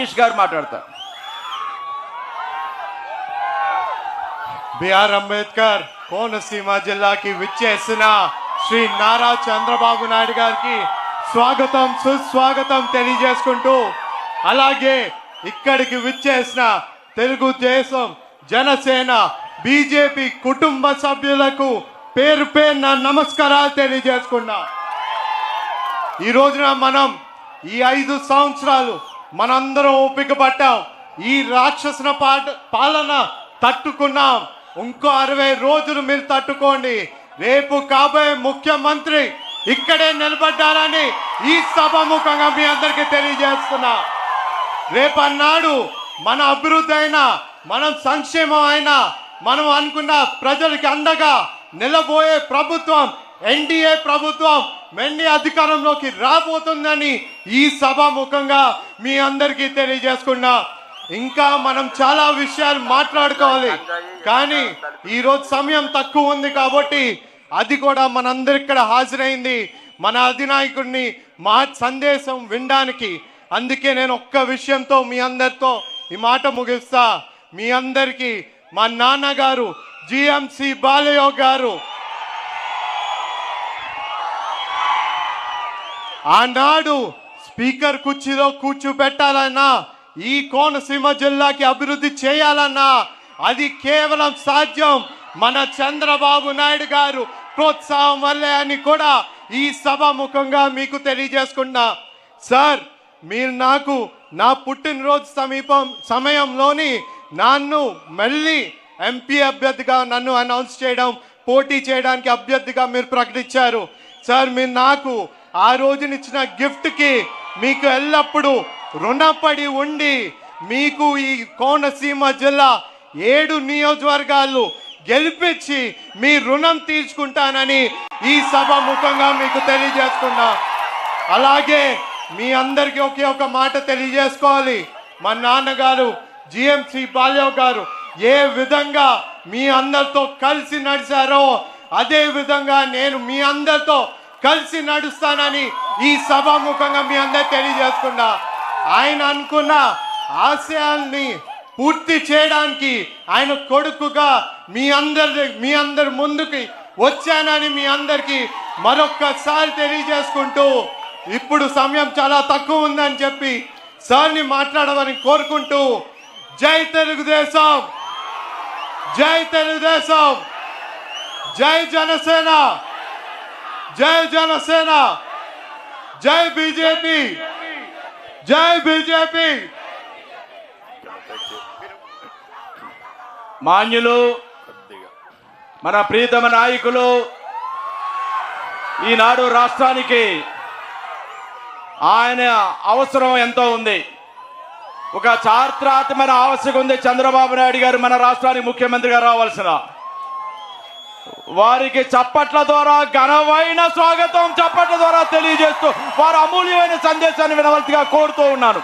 హరీష్ గారు మాట్లాడతారు. బిఆర్ అంబేద్కర్ కోనసీమ జిల్లాకి విచ్చేసిన శ్రీ నారా చంద్రబాబు నాయుడు గారికి స్వాగతం సుస్వాగతం తెలియజేసుకుంటూ, అలాగే ఇక్కడికి విచ్చేసిన తెలుగుదేశం, జనసేన, బీజేపీ కుటుంబ సభ్యులకు పేరు పేరున నమస్కారాలు తెలియజేసుకున్నా. ఈ రోజున మనం ఈ 5 సంవత్సరాలు మనందరం ఓపిక పట్టాం. ఈ రాక్షసుల పాలన తట్టుకున్నాం. ఇంకో 60 రోజులు మీరు తట్టుకోండి. రేపు కాబోయే ముఖ్యమంత్రి ఇక్కడే నిలబడ్డారని ఈ సభాముఖంగా మీ అందరికీ తెలియజేస్తున్నా. రేపన్నాడు మన అభివృద్ధి అయినా, మనం సంక్షేమం అయినా, మనం అనుకున్న ప్రజలకి అండగా నిలబోయే ప్రభుత్వం ఎన్డీఏ ప్రభుత్వం వెండి అధికారంలోకి రాబోతుందని ఈ సభాముఖంగా మీ అందరికీ తెలియజేసుకున్నా. ఇంకా మనం చాలా విషయాలు మాట్లాడుకోవాలి, కానీ ఈరోజు సమయం తక్కువ ఉంది కాబట్టి అది కూడా మనందరి ఇక్కడ హాజరైంది మన అధినాయకుడిని మా సందేశం వినడానికి. అందుకే నేను ఒక్క విషయంతో మీ అందరితో ఈ మాట ముగిస్తా. మీ అందరికీ మా నాన్నగారు జిఎంసి బాలయ్య గారు ఆనాడు స్పీకర్ కుర్చీలో కూర్చోబెట్టాలన్నా, ఈ కోనసీమ జిల్లాకి అభివృద్ధి చేయాలన్నా అది కేవలం సాధ్యం మన చంద్రబాబు నాయుడు గారు ప్రోత్సాహం వల్లే అని కూడా ఈ సభాముఖంగా మీకు తెలియజేసుకున్నా. సార్, మీరు నాకు నా పుట్టినరోజు సమయంలోని నన్ను మళ్ళీ ఎంపీ అభ్యర్థిగా నన్ను అనౌన్స్ చేయడం, పోటీ చేయడానికి అభ్యర్థిగా మీరు ప్రకటించారు. సార్, మీరు నాకు ఆ రోజునిచ్చిన గిఫ్ట్కి మీకు ఎల్లప్పుడూ రుణపడి ఉండి మీకు ఈ కోనసీమ జిల్లా 7 నియోజకవర్గాలు గెలిపించి మీ రుణం తీర్చుకుంటానని ఈ సభాముఖంగా మీకు తెలియజేసుకున్నా. అలాగే మీ అందరికీ ఒకే ఒక మాట తెలియజేసుకోవాలి. మా నాన్నగారు జిఎంసి బాలయ్య గారు ఏ విధంగా మీ అందరితో కలిసి నడిచారో అదే విధంగా నేను మీ అందరితో కలిసి నడుస్తానని ఈ సభాముఖంగా మీ అందరు తెలియజేసుకున్నా. ఆయన అనుకున్న ఆశయాల్ని పూర్తి చేయడానికి ఆయన కొడుకుగా మీ అందరి ముందుకి వచ్చానని మీ అందరికీ మరొక్కసారి తెలియజేసుకుంటూ, ఇప్పుడు సమయం చాలా తక్కువ ఉందని చెప్పి సార్ని మాట్లాడమని కోరుకుంటూ, జై తెలుగుదేశం, జై తెలుగుదేశం, జై జనసేన, జై జనసేన, జై బీజేపీ, జై బీజేపీ. మాన్యులు, మన ప్రియతమ నాయకులు, ఈనాడు రాష్ట్రానికి ఆయన అవసరం ఎంతో ఉంది. ఒక చారిత్రాత్మకమైన ఆవశ్యకత ఉంది. చంద్రబాబు నాయుడు గారు మన రాష్ట్రానికి ముఖ్యమంత్రిగా రావాల్సిన వారికి చప్పట్ల ద్వారా ఘనమైన స్వాగతం చప్పట్ల ద్వారా తెలియజేస్తూ వారు అమూల్యమైన సందేశాన్ని వినవలసిగా కోరుతూ ఉన్నాను.